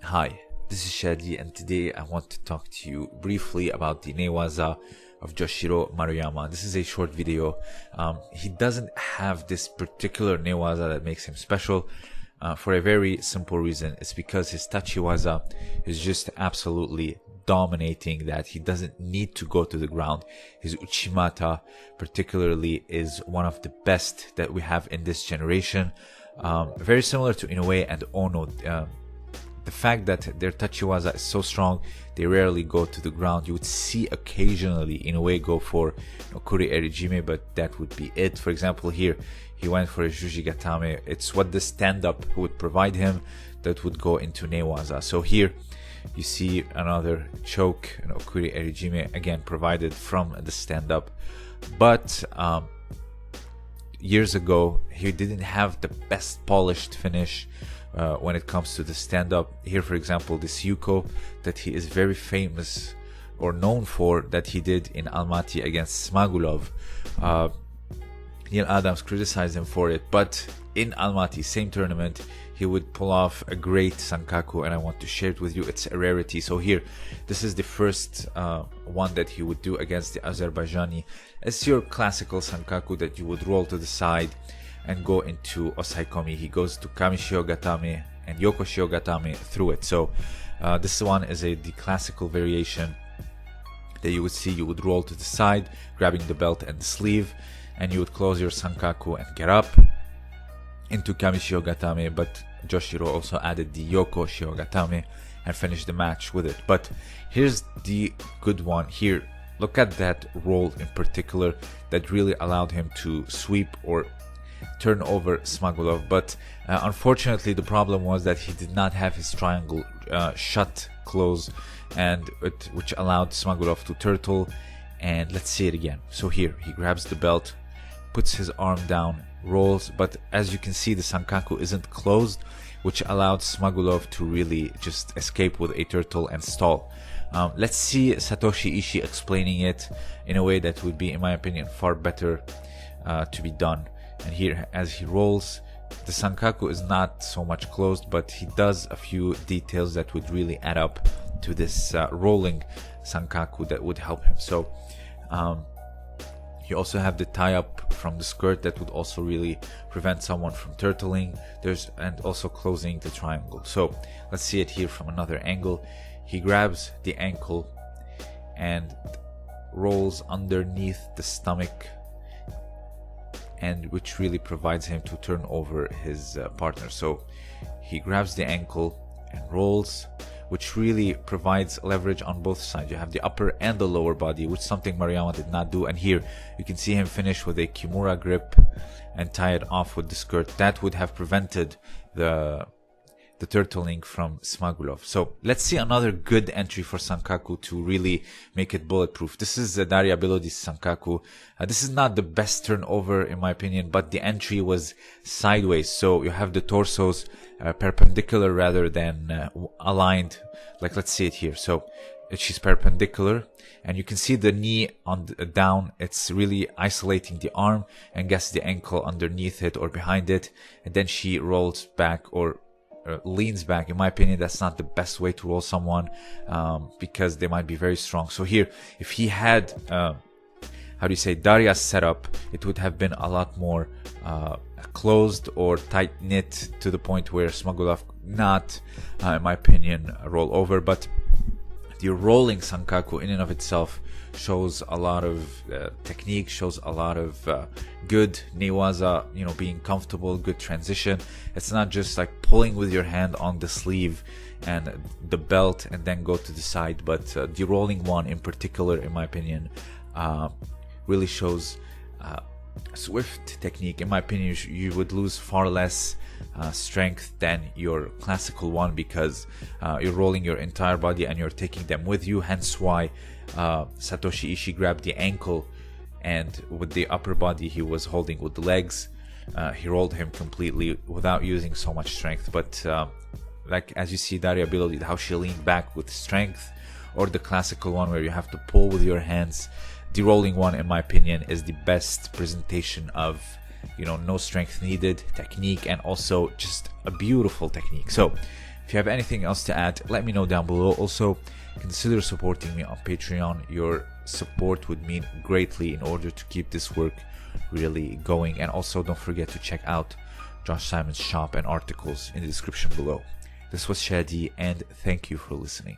Hi, this is Shadi, and today I want to talk to you briefly about the Waza of Joshiro Maruyama. This is a short video. He doesn't have this particular Waza that makes him special for a very simple reason. It's because his Tachi Waza is just absolutely dominating, that he doesn't need to go to the ground. His Uchimata particularly is one of the best that we have in this generation. Very similar to Inoue and Ono. The fact that their Tachiwaza is so strong, they rarely go to the ground. You would see occasionally Inoue go for Okuri Erijime, but that would be it. For example, here he went for a Juji Gatame. It's what the stand-up would provide him that would go into Newaza. So here you see another choke, an Okuri Erijime, again provided from the stand-up. But years ago, he didn't have the best polished finish when it comes to the stand-up. Here, for example, this Yuko that he is very famous or known for, that he did in Almaty against Smagulov. Neil Adams criticized him for it, but in Almaty, same tournament, he would pull off a great Sankaku, and I want to share it with you. It's a rarity. So here, this is the first one that he would do against the Azerbaijani. It's your classical Sankaku that you would roll to the side and go into Osaikomi. He goes to Kamishio Gatame and Yokoshio Gatame through it. So this one is the classical variation that you would see. You would roll to the side, grabbing the belt and the sleeve, and you would close your Sankaku and get up into Kamishio Gatame. But Joshiro also added the Yokoshio Gatame and finished the match with it. But here's the good one here. Look at that roll in particular that really allowed him to sweep or turn over Smagulov. But unfortunately, the problem was that he did not have his triangle shut close, and which allowed Smagulov to turtle. And let's see it again. So here he grabs the belt, puts his arm down, rolls, but as you can see, the Sankaku isn't closed, which allowed Smagulov to really just escape with a turtle and stall. Let's see Satoshi Ishii explaining it in a way that would be, in my opinion, far better to be done. And here, as he rolls, the Sankaku is not so much closed, but he does a few details that would really add up to this rolling Sankaku that would help him. So you also have the tie-up from the skirt that would also really prevent someone from turtling. And also closing the triangle. So let's see it here from another angle. He grabs the ankle and rolls underneath the stomach, and which really provides him to turn over his partner. So he grabs the ankle and rolls, which really provides leverage on both sides. You have the upper and the lower body, which something Maruyama did not do. And here you can see him finish with a Kimura grip and tie it off with the skirt. That would have prevented the turtling from Smagulov. So let's see another good entry for Sankaku to really make it bulletproof. This is Daria Bilodi's Sankaku. This is not the best turnover in my opinion, but the entry was sideways. So you have the torsos perpendicular rather than aligned. Like, let's see it here. So she's perpendicular, and you can see the knee on down. It's really isolating the arm and gets the ankle underneath it or behind it, and then she rolls back or leans back. In my opinion, that's not the best way to roll someone because they might be very strong. So here, if he had Daria's setup, it would have been a lot more closed or tight knit, to the point where Smagulov not, in my opinion, roll over. But the rolling Sankaku in and of itself shows a lot of technique, shows a lot of good Newaza, being comfortable, good transition. It's not just like pulling with your hand on the sleeve and the belt and then go to the side, but the rolling one in particular, in my opinion, really shows swift technique. In my opinion, you would lose far less strength than your classical one, because you're rolling your entire body and you're taking them with you. Hence why Satoshi Ishii grabbed the ankle, and with the upper body he was holding with the legs. He rolled him completely without using so much strength. But like as you see Daria Bilodi, how she leaned back with strength, or the classical one where you have to pull with your hands. The rolling one, in my opinion, is the best presentation of, no strength needed technique, and also just a beautiful technique. So If you have anything else to add, let me know down below. Also, consider supporting me on Patreon. Your support would mean greatly in order to keep this work really going. And also, don't forget to check out Josh Simon's shop and articles in the description below. This was Shadi, and thank you for listening.